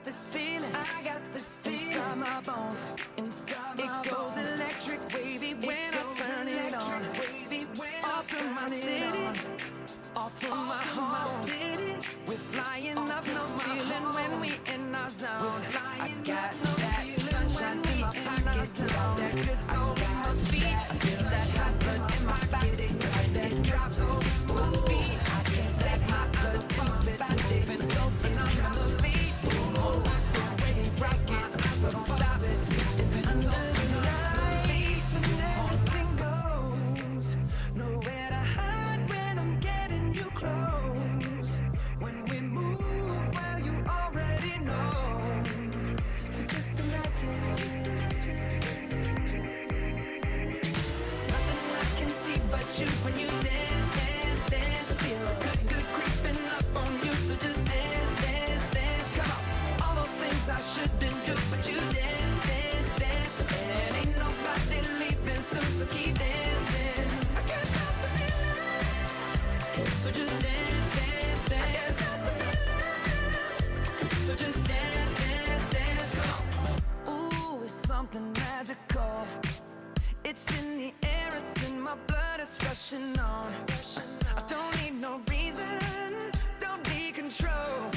this feeling, inside my bones. It goes electric wavy when I turn it on. All through my city, all through my home. We're flying up no ceiling when we in our zone. I got that sunshine in my pocket, that good soul in my feet. I feel that hot blood in my body, that drops on my feet. I can't take my eyes off it. Moving so phenomenally. More like the way we rock it, so don't stop it. Moving so phenomenally. When everything goes, nowhere to hide when I'm getting you close. When we move, well, you already know. So just imagine. Nothing I can see but you when you dance, dance, dance. Feel good, good creeping up on you. So just dance, dance, dance. Come on. All those things I shouldn't do, but you dance, dance, dance. And ain't nobody leaving soon, so keep dancing. I can't stop the feeling. So just dance, dance, dance. I can't stop the feeling. So just dance, dance, dance. Come on. Ooh, it's something magical. It's in the air, it's in my blood, it's rushing on. I don't need no reason, don't need control.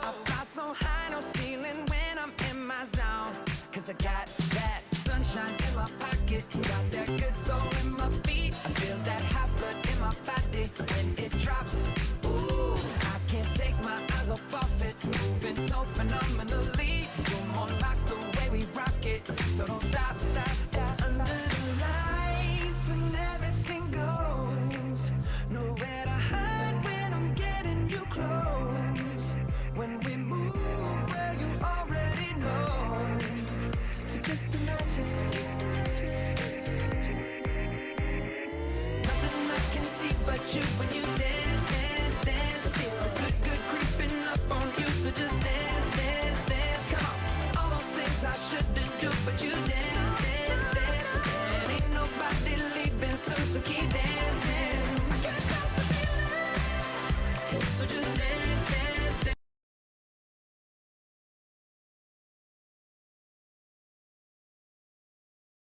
I fly so high, no ceiling when I'm in my zone. Cause I got that sunshine in my pocket, got that good soul in my feet. I feel that hot blood in my body when it drops. Ooh, I can't take my eyes off it, moving so phenomenally. You're more like the way we rock it, so don't stop, stop, stop. Under the lights when everything goes, nowhere to hide when I'm getting you close. When we move, well, you already know. So just imagine. Nothing I can see but you when you dance.